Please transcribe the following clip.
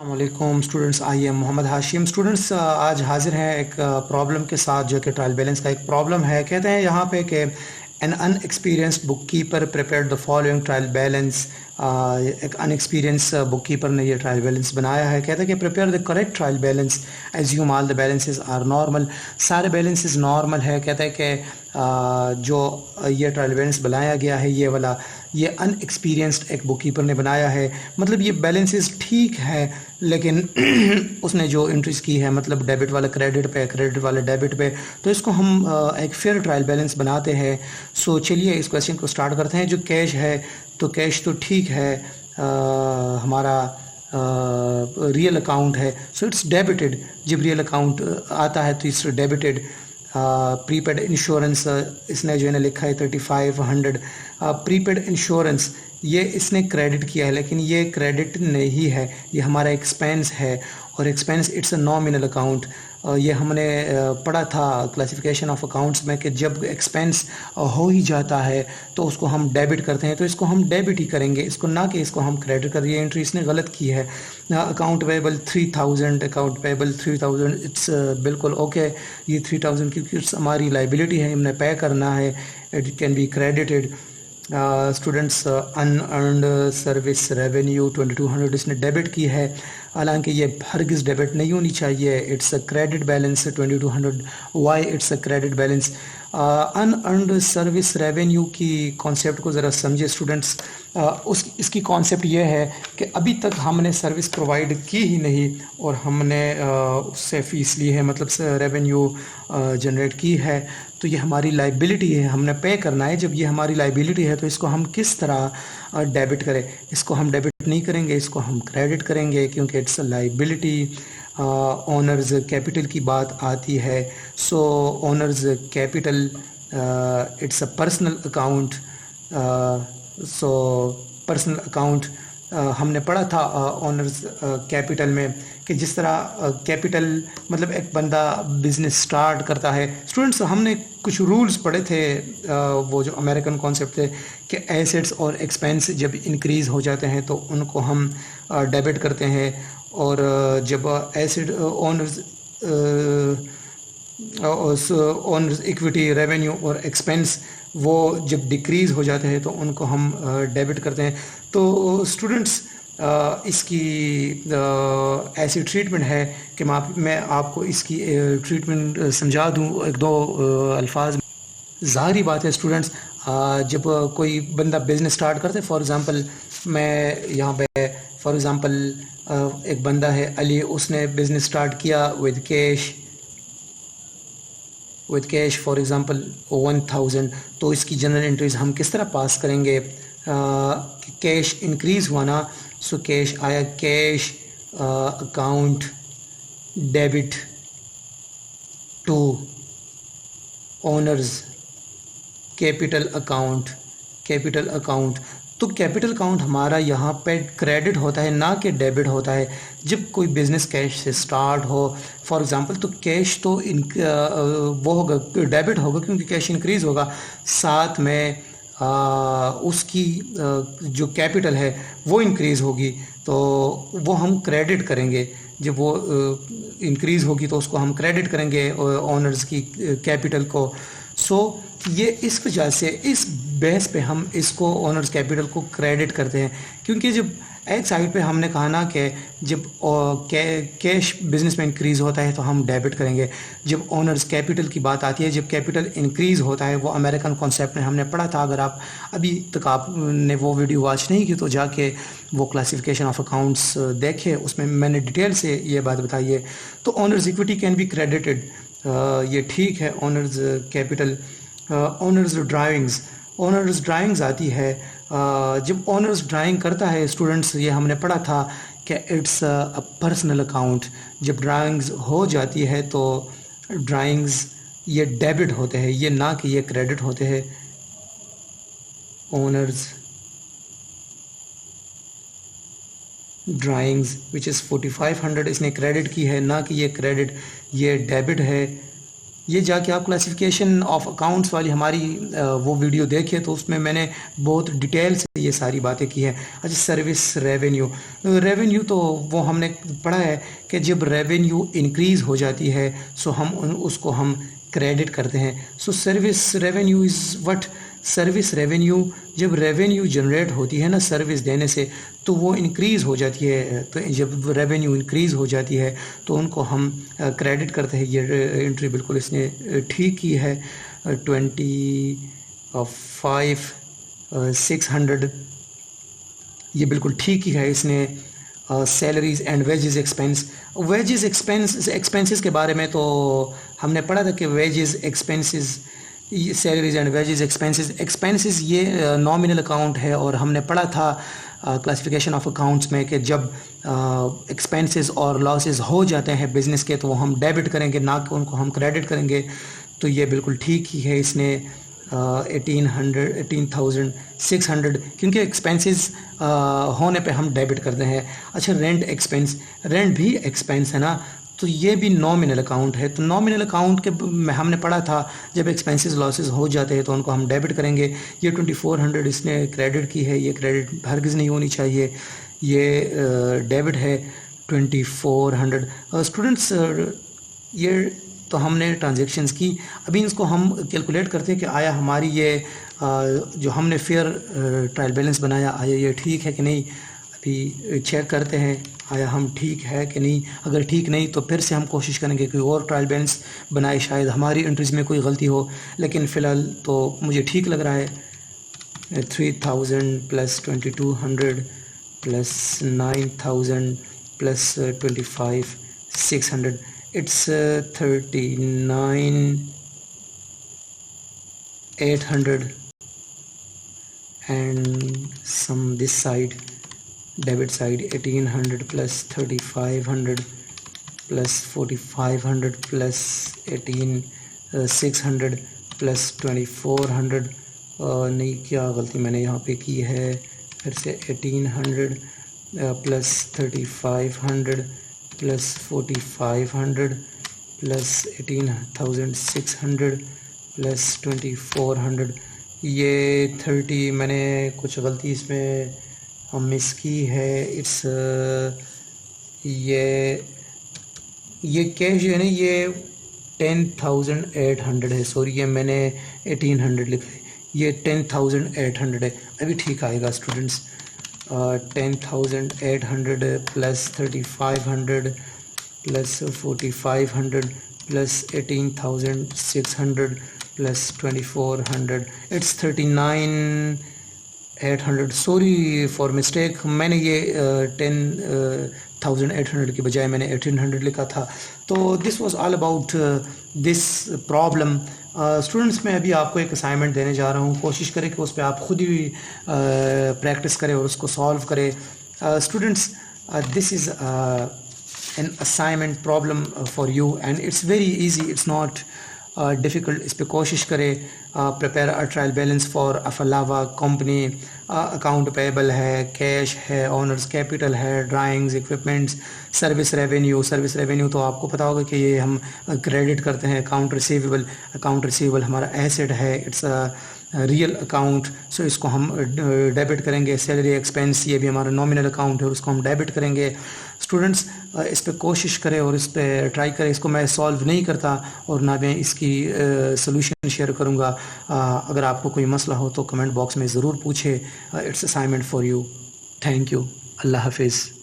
السلام علیکم students, I am Muhammad Hashim. Students آج حاضر ہیں ایک پرابلم کے ساتھ جو کہ ٹرائل بیلنس کا ایک پرابلم ہے۔ کہتے ہیں یہاں پہ کہ an inexperienced bookkeeper prepared the following trial balance. ایک ان ایکسپیرینس بک کیپر نے یہ ٹرائل بیلنس بنایا ہے۔ کہتا ہے کہ prepare the correct trial balance, assume all the balances are normal. سارے بیلنسز نارمل ہے۔ کہتا ہے کہ جو یہ ٹرائل بیلنس بنایا گیا ہے یہ ان ایکسپیرینسڈ ایک بک کیپر نے بنایا ہے، مطلب یہ بیلنسز ٹھیک ہے، لیکن اس نے جو انٹریز کی ہے مطلب ڈیبٹ والا کریڈٹ پہ، کریڈٹ والا ڈیبٹ پہ، تو اس کو ہم ایک فیئر ٹرائل بیلنس بناتے ہیں۔ سو چلیے اس کویسچن کو سٹارٹ کرتے ہیں۔ جو کیش ہے تو کیش تو ٹھیک ہے، ہمارا ریئل اکاؤنٹ ہے، سو اٹس ڈیبٹڈ۔ جب ریئل اکاؤنٹ آتا ہے تو it's debited. Pre paid insurance اس نے جو ہے نا لکھا ہے 3500۔ پری پیڈ انشورنس یہ اس نے کریڈٹ کیا ہے، لیکن یہ کریڈٹ نہیں ہے، یہ ہمارا ایکسپینس ہے، اور expense it's a nominal account. یہ ہم نے پڑھا تھا کلاسیفیکیشن آف اکاؤنٹس میں کہ جب ایکسپینس ہو ہی جاتا ہے تو اس کو ہم ڈیبٹ کرتے ہیں، تو اس کو ہم ڈیبٹ ہی کریں گے، اس کو نہ کہ اس کو ہم کریڈٹ کر۔ یہ انٹری اس نے غلط کی ہے۔ Account payable 3000، account payable 3000 it's بالکل اوکے۔ یہ 3000 کیونکہ ہماری لائبلٹی ہے، ہم نے پے کرنا ہے، it can be credited. Students unearned service revenue 2200 اس نے ڈیبٹ کی ہے، حالانکہ یہ ہرگز ڈیبٹ نہیں ہونی چاہیے، it's a credit balance 2200۔ Why it's a credit balance? Unearned service revenue کی کانسیپٹ کو ذرا سمجھے اسٹوڈنٹس۔ اس کی کانسیپٹ یہ ہے کہ ابھی تک ہم نے سروس پرووائڈ کی ہی نہیں اور ہم نے اس سے فیس لی ہے، مطلب ریونیو جنریٹ کی ہے، تو یہ ہماری لائبلٹی ہے، ہم نے پے کرنا ہے۔ جب یہ ہماری لائبلٹی ہے تو اس کو ہم کس طرح ڈیبٹ کریں؟ اس کو ہم ڈیبٹ نہیں کریں گے، اس کو ہم کریڈٹ کریں گے، کیونکہ it's a liability. Owners capital کی بات آتی ہے، so owners capital it's a personal account. So personal account ہم نے پڑھا تھا اونرز کیپٹل میں کہ جس طرح کیپٹل مطلب ایک بندہ بزنس سٹارٹ کرتا ہے۔ اسٹوڈنٹس ہم نے کچھ رولز پڑھے تھے، وہ جو امریکن کانسیپٹ تھے کہ ایسیٹس اور ایکسپینس جب انکریز ہو جاتے ہیں تو ان کو ہم ڈیبٹ کرتے ہیں، اور جب ایسیڈ اونرز ایکویٹی ریونیو اور ایکسپینس وہ جب ڈکریز ہو جاتے ہیں تو ان کو ہم ڈیبٹ کرتے ہیں۔ تو اسٹوڈنٹس اس کی ایسی ٹریٹمنٹ ہے کہ میں آپ کو اس کی ٹریٹمنٹ سمجھا دوں ایک دو الفاظ۔ ظاہری بات ہے اسٹوڈنٹس، جب کوئی بندہ بزنس سٹارٹ کرتے، فار ایگزامپل میں یہاں پہ فار ایگزامپل ایک بندہ ہے علی، اس نے بزنس سٹارٹ کیا ود کیش فار ایگزامپل 1000، تو اس کی جنرل انٹریز ہم کس طرح پاس کریں گے؟ کیش انکریز ہوا نا، سو کیش آیا، cash account debit to owner's capital account. تو کیپٹل اکاؤنٹ ہمارا یہاں پہ کریڈٹ ہوتا ہے، نہ کہ ڈیبٹ ہوتا ہے۔ جب کوئی بزنس کیش سے سٹارٹ ہو فار ایگزامپل، تو کیش تو وہ ہوگا، ڈیبٹ ہوگا، کیونکہ کیش انکریز ہوگا، ساتھ میں اس کی جو کیپٹل ہے وہ انکریز ہوگی، تو وہ ہم کریڈٹ کریں گے۔ جب وہ انکریز ہوگی تو اس کو ہم کریڈٹ کریں گے اونرز کی کیپٹل کو۔ سو یہ اس وجہ سے اس بیس پہ ہم اس کو اونرز کیپٹل کو کریڈٹ کرتے ہیں، کیونکہ جب ایک سائڈ پہ ہم نے کہا نا کہ جب کیش بزنس میں انکریز ہوتا ہے تو ہم ڈیبٹ کریں گے، جب اونرز کیپٹل کی بات آتی ہے، جب کیپٹل انکریز ہوتا ہے، وہ امریکن کانسیپٹ میں ہم نے پڑھا تھا۔ اگر ابھی تک آپ نے وہ ویڈیو واچ نہیں کی تو جا کے وہ کلاسیفیکیشن آف اکاؤنٹس دیکھے، اس میں میں نے ڈیٹیل سے یہ بات بتائی ہے۔ تو اونرز ایکویٹی کین بی کریڈٹڈ، یہ ٹھیک ہے۔ اونرز کیپٹل، اونرز ڈرائنگز آتی ہے، جب اونرز ڈرائنگ کرتا ہے اسٹوڈنٹس، یہ ہم نے پڑھا تھا کہ اٹس اے پرسنل اکاؤنٹ۔ جب ڈرائنگز ہو جاتی ہے تو ڈرائنگز یہ ڈیبٹ ہوتے ہیں، یہ نہ کہ یہ کریڈٹ ہوتے ہیں۔ اونرز ڈرائنگز وچ از 4500 اس نے کریڈٹ کی ہے، نہ کہ یہ کریڈٹ، یہ ڈیبٹ ہے، یہ جا کے آپ کلاسیفیکیشن آف اکاؤنٹس والی ہماری وہ ویڈیو دیکھیں تو اس میں میں نے بہت ڈیٹیل سے یہ ساری باتیں کی ہیں. اچھا سروس ریونیو تو وہ ہم نے پڑھا ہے کہ جب ریونیو انکریز ہو جاتی ہے سو ہم اس کو ہم کریڈٹ کرتے ہیں. So service revenue is what service revenue جب ریونیو جنریٹ ہوتی ہے نا سروس دینے سے تو وہ انکریز ہو جاتی ہے. تو جب ریونیو انکریز ہو جاتی ہے تو ان کو ہم کریڈٹ کرتے ہیں. یہ انٹری بالکل اس نے ٹھیک کی ہے. 25,600 یہ بالکل ٹھیک ہی ہے اس نے. سیلریز اینڈ ویجز ایکسپینسز کے بارے میں تو ہم نے پڑھا تھا کہ wages expenses salaries and wages expenses یہ نامنل اکاؤنٹ ہے. اور ہم نے پڑھا تھا کلاسیفیکیشن آف اکاؤنٹس میں کہ جب ایکسپینسز اور لاسز ہو جاتے ہیں بزنس کے تو وہ ہم ڈیبٹ کریں گے نہ کہ ان کو ہم کریڈٹ کریں گے. تو یہ بالکل ٹھیک ہی ہے اس نے. 18,600 کیونکہ ایکسپینسز ہونے پہ ہم ڈیبٹ کرتے ہیں. اچھا رینٹ بھی ایکسپینس ہے نا تو یہ بھی نامنل اکاؤنٹ ہے. تو نامنل اکاؤنٹ کے میں ہم نے پڑھا تھا جب ایکسپینسز لاسز ہو جاتے ہیں تو ان کو ہم ڈیبٹ کریں گے. یہ 2400 اس نے کریڈٹ کی ہے. یہ کریڈٹ ہرگز نہیں ہونی چاہیے. یہ ڈیبٹ ہے 2400. اسٹوڈنٹس یہ تو ہم نے ٹرانزیکشنز کی. ابھی اس کو ہم کیلکولیٹ کرتے ہیں کہ آیا ہماری یہ جو ہم نے فیئر ٹرائل بیلنس بنایا آیا یہ ٹھیک ہے کہ نہیں. ابھی چیک کرتے ہیں آیا ہم ٹھیک ہے کہ نہیں. اگر ٹھیک نہیں تو پھر سے ہم کوشش کریں گے کوئی اور ٹرائل بیلنس بنائے. شاید ہماری انٹریز میں کوئی غلطی ہو لیکن فی الحال تو مجھے ٹھیک لگ رہا ہے. 3,000 + 2,200 + 9,000 + 25,600 it's 39,800 and some this side debit side 1,800 + 3,500 + 4,500 + 18,600 + 2,400 نہیں کیا غلطی میں نے یہاں پہ کی ہے. پھر سے 1,800 + 3,500 + 4,500 + 18,600 + 2,400 یہ 30 میں نے کچھ غلطی اس میں مس کی ہے. اٹس یہ کیش جو ہے نا یہ 10,800 ہے. سوری یہ میں نے 1,800 لکھا ہے. یہ 10,800 ہے. ابھی ٹھیک آئے گا students. 10,800 + 3,500 + 4,500 + 18,600 + 2,400 it's 39,800. Sorry for mistake. میں نے یہ 10,800 کی بجائے میں نے 1,800 لکھا تھا. تو this was all about this problem. Students میں ابھی آپ کو ایک اسائنمنٹ دینے جا رہا ہوں. کوشش کریں کہ اس پہ آپ خود ہی پریکٹس کریں اور اس کو سالو کریں. Students this is an assignment problem for you and it's very easy, it's not difficult. اس پہ کوشش کرے. prepare a trial balance for Afalava company. Account payable ہے, کیش ہے, اونرز کیپٹل ہے, ڈرائنگز, اکوپمنٹس, سروس ریونیو تو آپ کو پتہ ہوگا کہ یہ ہم کریڈٹ کرتے ہیں. اکاؤنٹ ریسیویبل ہمارا ایسٹ ہے, اٹس ریئل اکاؤنٹ, سو اس کو ہم ڈیبٹ کریں گے. سیلری ایکسپینس یہ بھی ہمارا نامنل اکاؤنٹ ہے اور اس کو ہم ڈیبٹ کریں گے. اسٹوڈنٹس اس پہ کوشش کریں اور اس پہ ٹرائی کریں. اس کو میں سالو نہیں کرتا اور نہ میں اس کی سلوشن شیئر کروں گا. اگر آپ کو کوئی مسئلہ ہو تو کمنٹ باکس میں ضرور پوچھیں. It's assignment for you. Thank you. اللہ حافظ.